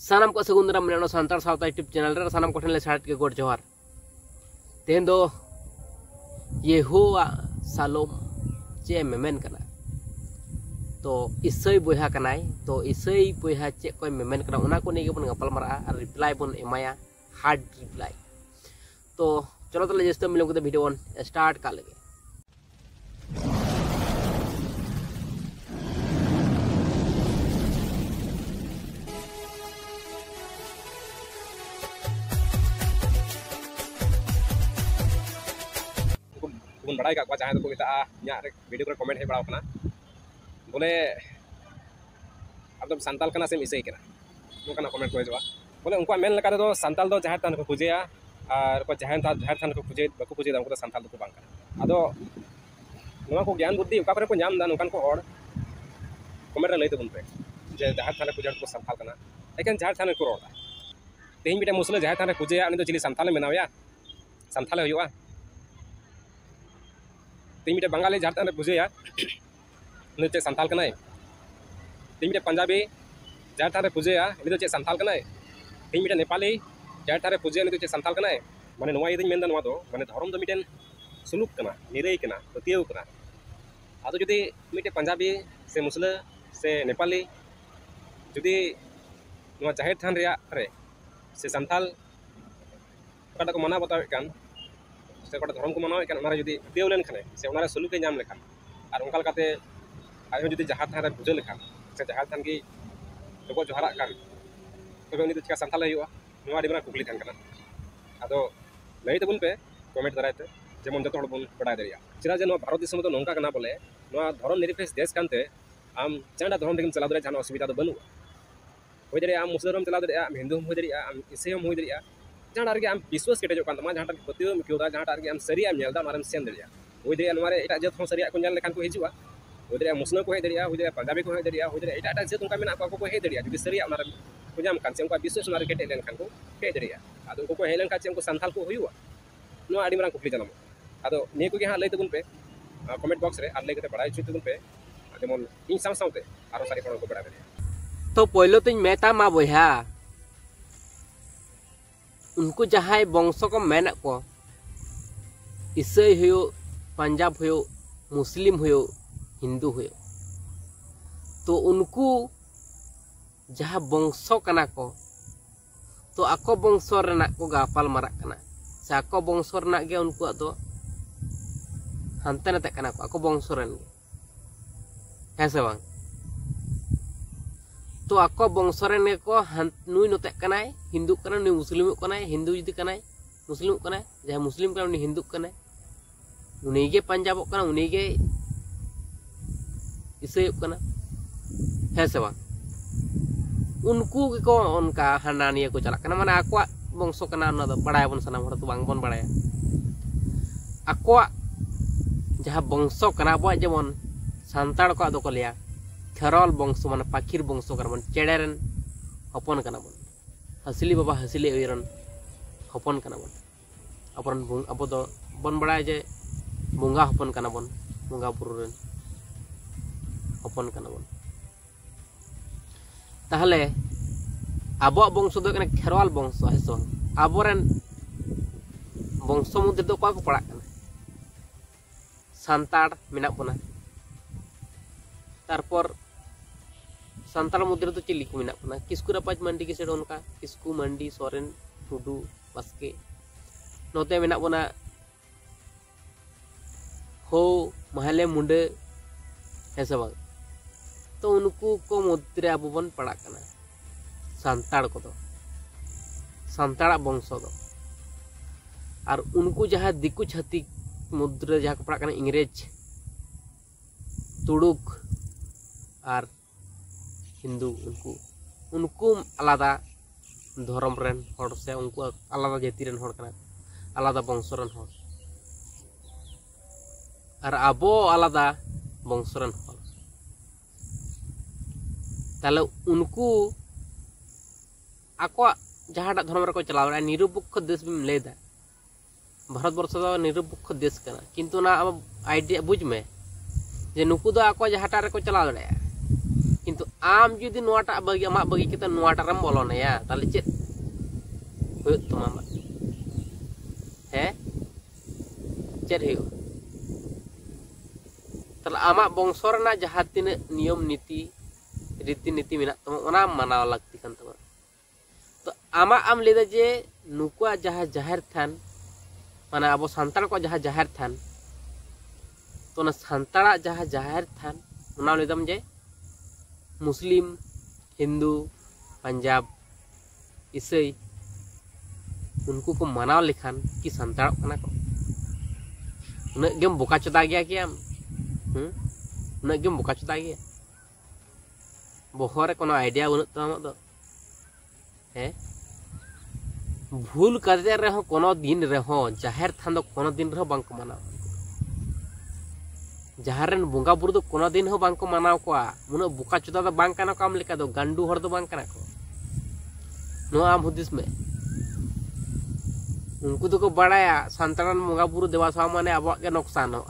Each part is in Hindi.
सानाम को सगुन दाराम मेरे सानतार सावता यूट्यूब चैनल रे सानाम कोठन ले साट के गोड जोहार तेन दो यहोवा सालोम चे मेमेन कना तो इसई बोहा कनाय तो इसई बोहा चे कोई मेमेन कना उना को नेगे बन गपल मरा और रिप्लाई बन एमाया हार्ड रिप्लाई। तो चलो तो जैसे मिलों को वीडियो ऑन स्टार्ट कर लगे। बड़ा का जहाँ को मेता वीडियो को कमेंट बड़ा बोले अब सानताल कना से इसे कना कमेंट को हजवा बोले उनको मेन लगा दो सानताल दो जहाँ थान को पूजेया और को जहाँ थान को पूजे बाको पूजे उनको सानताल को बांग अदो नवा को ज्ञान बुद्धि उका को नाम दा नोकान को और कमेंट लई तबन पे जे जहाँ थान पूजा को सानताल कना लेकिन जहाँ थान को रोड़ा तेज मिटे मुसले जहाँ थान पूजेया उनी चिली सानताल मेनावया सानताल होयुआ तीन मिटे बंगाली झारखंड में पूजेया उन्हें चे सानताल कनाय तीन मिटे पंजाबी झारखंड में पूजेया उन्हें चे सानताल कनाय तीन मिटे नेपाली झारखंड में पूजेया उन्हें चे सानताल कनाय माने नवा इदिन मेन दा नवा दो माने धर्म दो मिटेन सुलूक कना निरई कना पतियव कना आदो जुदी मिटे पंजाबी से मुसले से नेपाली जुदी नवा जाहिर थान रिया रे से सानताल कटा को मना बतावे कान से कटा धर्म को मनावे कान ओनारे जुदी देव लेन खाने से ओनारे सलूके नाम लेखान और उनका लकाते आयो जुदी जहाँ थान रे पूजा लेखान से जहाँ थान की लोगो जोहारा कान तबे उनी तो चिका सानताल हुआ नवा आडी बना कुकली थान कना आदो लई तबुन पे कमेंट दरायते जेमन जतो हड़ बन बडाय दरिया चिरा जे भारत दिसम तो नोंका कना बोले नवा धर्म निरपेक्ष देश कानते आम चांडा धर्म देखम चला दरे जान असुविधा तो बनु होय दरे आम मुस्लिम चला दरे आम हिंदू होय दरे आम ईसाई होय दरे जहाँ आम विश्वास केटो कान जहाँ पतियो मिक्योदा जहाँ आम सरी नेलदा मारम सेन दरिया होय दरे नवारे एटा जत हो सरी को नेल लेखान को हिजुआ होय दरे मुस्लिम को हेय दरिया होय दरे पंजाबी को हेय दरिया होय दरे एटा जत उनका मेना को हेय दरिया जुदी सरी मारम को जाम कान से उनका विश्वास मार केटे लेन खान को हेय दरिया आदो को हेय लेन का उनको सानताल को हुआ नो आडी मारम कुकली जानम आदो ने को गे हा लई तबुन पे कमेंट बॉक्स रे आर लई कते बड़ाई छु तबुन पे जेमन इन सावते आरो सारी को बड़ा दरिया। तो पहले तो मेता मा बोहा उनको जहाँ वंश को मेना को ईसाई हो पंजाब हो मुस्लिम हो हिंदू हो तो उनको जहाँ वंश कना को तो आको वंश रेना को गापाल मारा कना से आको वंश रेना के उनको तो हानते नाते कना को आको वंश रेन है से बांग तो आको वंश रेन को नुई नोते कनाय हिंदू कना नुई मुस्लिम कनाय हिंदू जुदी कनाय मुस्लिम कनाय जहाँ मुस्लिम कना उनी हिंदू कनाय उनी गे पंजाब कना उनी गे ईसाई कना है से बांग उनको को उनका हाना निया को चला कना माने आको वंश कना ना दो बड़ाय बन सना हर तो बांग बन बड़ाय आको जहाँ वंश कना बो जेमन सानताड़ को दो को लिया खेरल वंश मान पाखिर वंश मन चेड़ेरन हपन कना बन हसली बाबा हसली अयरन हपन कना बन अपन अब तो बन बड़ाय जे बुंगा हपन कना बन बुंगा बुरुरन हपन कना बन ताहले आबो वंश दो कना खेरवाल वंश हेसो आबोरन वंश मुद्दे दो को पड़ा कना सानताड़ मेना बना तारपर सानताल मध्य तो चिली को मेना बना किस्कू रापाज मंडी के सेड उनका किस्कू मंडी सोरेन टुडू बास्के नोते मेना बना हो महले मुंडे ऐसा बाग तो उनको को मध्य अब बन पड़ा कना सानताड़ को दो सानताड़ा वंश दो और उनको जहाँ दिकु छाती मुद्रे जहाँ को पड़ा कना इंग्रेज तुड़ुक और हिंदू उनको आलादा धर्म रेन हर से उनको आलादा जाति रेन हर कना आलादा वंश रेन हर और आबो आलादा वंश रेन हर ताले उनको आको जहाँ धर्म रे को चलाव निरपेक्ष देश भी लेदा भारत वर्ष दो निरपेक्ष देश कना किंतु ना आइडिया बुझ में जे नुकु दो आको जहाँ रे को चलाव दाड़ा किंतु आम जुदी नोटा बगी अमा बगी किता नोटा रम बोलोना या ताले चेत हुयुत तमा है चेत हुयुत ताले आमा बंशोरना जहाँ तिने नियम नीति रीति नीति मिना तमा ओना मानाव लगती kan तमा तो आमा आम लेदा जे नुकुआ जहाँ जाहिर थान माने अब सांताल को जहाँ जाहिर थान तो ना सांताला जहाँ जाहिर थान ओना लेदम जे मुस्लिम हिंदू पंजाब ईसाई उनको को मनाव लेखान कि सांताल कना को उन्हें गेम बोका चुदा गया कि आम उन्हें गेम बोका चुदा गया बोहरे कोनो आइडिया उन्हें तो हम तो है भूल करते रहो कोनो दिन रहो जाहिर थान दो कोनो दिन रहो बांको मनाव जहारन बुंगा बुरु दो कोनो दिन हो बांको मनाव को उन बुका चुदा दो बांग काना को आम लेका दो गांडू हर दो बांग काना को नो आम हुदिस में उनको तो को बड़ाया संतरन बुंगा बुरु देवासा माने अब के नुकसान हो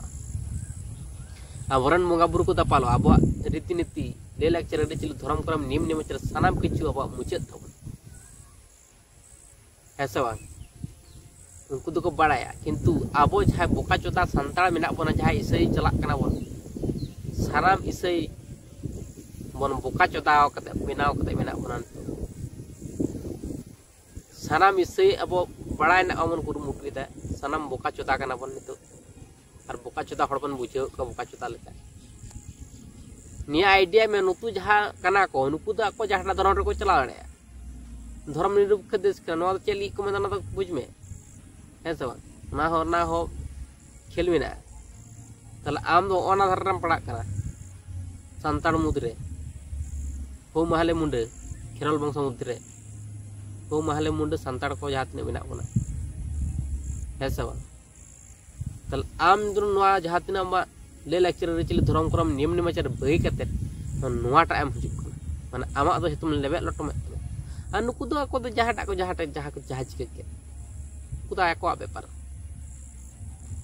अबरन बुंगा बुरु को दपालो अब रीति नीति ले लेक्चर रे चिल धर्म क्रम नियम नियम चर सनाम किछु अब मुचेत थब ऐसा बा उनको तो को बड़ाया किंतु अब जहाँ बोका चोता संताल मेना बना जहाँ ईसाई चला कना बन साराम ईसाई बन बोका चोता कते मेनाव कते मेना बना साराम ईसाई अब बड़ाय ना अमन कुरुमुटु दा सानाम बोका चोता कना बन नितो और बोका चोता हड़ बन बुझे का बोका चोता लेका निया आइडिया में नुतु जहाँ कना को नुकु दा को जहाँ धर्म रे को चला दड़े धर्म निरपेक्ष देश कना चली को मेना तो बुझ में है सब ना हो खेल में ना तले आम दो ओना धरम पड़ा करा संताल मुद्रे हो महले मुंडे खेरल बंश मुद्रे हो महले मुंडे संताल को जहाँ तिने मेना बना है सब तले आम दो नवा जहाँ तिने अम्मा ले लेक्चर रे चिली धर्म क्रम नियम नियम चर बगी कते नवा टाइम हिजुक कना माने आमा दो तुम लेबे लटो में आ नुकु दो को जहाँ जहाँ चिके के कुदा एको बेपार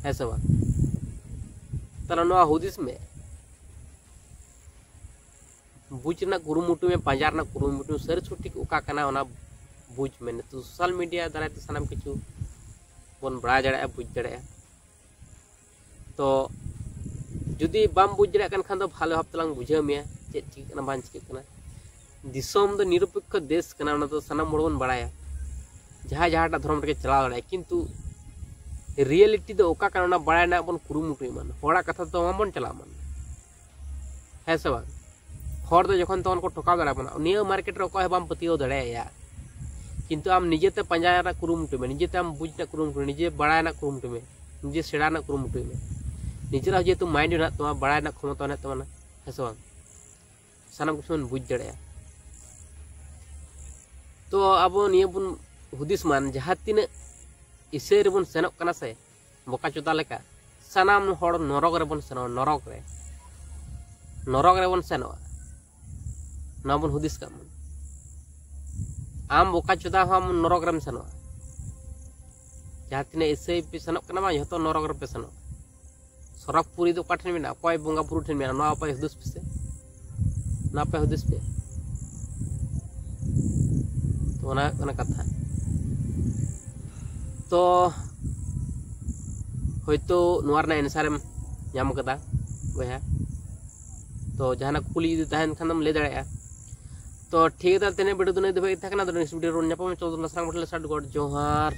ऐसा बा तला नवा हुदिस में बुझना कुरुमुटु में पंजार ना कुरुमुटु सर छुट्टी उका कना ओना बुझ में तो सोशल मीडिया दाराय ते सनाम किछु बन बड़ा जड़े बुझ जड़े तो जुदी बाम बुझ जड़े कन खान दो भालो हप्तलांग बुझे में चेत चिक कना बान चिक कना दिसोम दो निरपेक्ष देश कना ओना तो सनाम मोड़ बन बड़ाया जहाँ जहाँ धर्म रे चला दाड़े किंतु रियलिटी दो ओका काना बड़ा ना बन कुरुमुटु मन होड़ा कथा तो मन चला मन है सब हर दो जखन तो उनको ठोकाव दाड़ा बना निया मार्केट रे को बाम पतियो दाड़े या किंतु आम निजेते पंजाय ना कुरुमुटु में निजेते आम बुझना कुरुमुटु निजे बड़ा ना कुरुमुटु में निजे सेड़ा ना कुरुमुटु में निजेरा जेतु माइंड ना तो बड़ा ना क्षमता ना तो है सब सानाम कुछ मन बुझ दाड़े तो अब निया बुन हुदिस मान जहाँ तीन ईसाई रे बन सेनोक कना से बोका चोदा लेका सानाम हड़ नरक रे बन सेनो नरक रे बन सेनो ना बन हुदिस का मन आम बोका चोदा हम नरक रेम सेनो जहाँ तीन ईसाई पे सेनोक कना मा जतो नरक रे पे सेनो सरक पुरी दो काठन में ना कोई बोंगा पुरु ठन में ना पे हुदिस पे ना पे हुदिस पे तो ना कथा तो होयतो नुआरना एनसारेम नाम कदा बया तो जहाना कुली जुदी तहन खानम ले दाड़े तो ठीक है तेने वीडियो तो नहीं दबे था ना तो नेक्स्ट वीडियो रो न्यापम चल दो नसरांग बटले साड गॉड जोहार।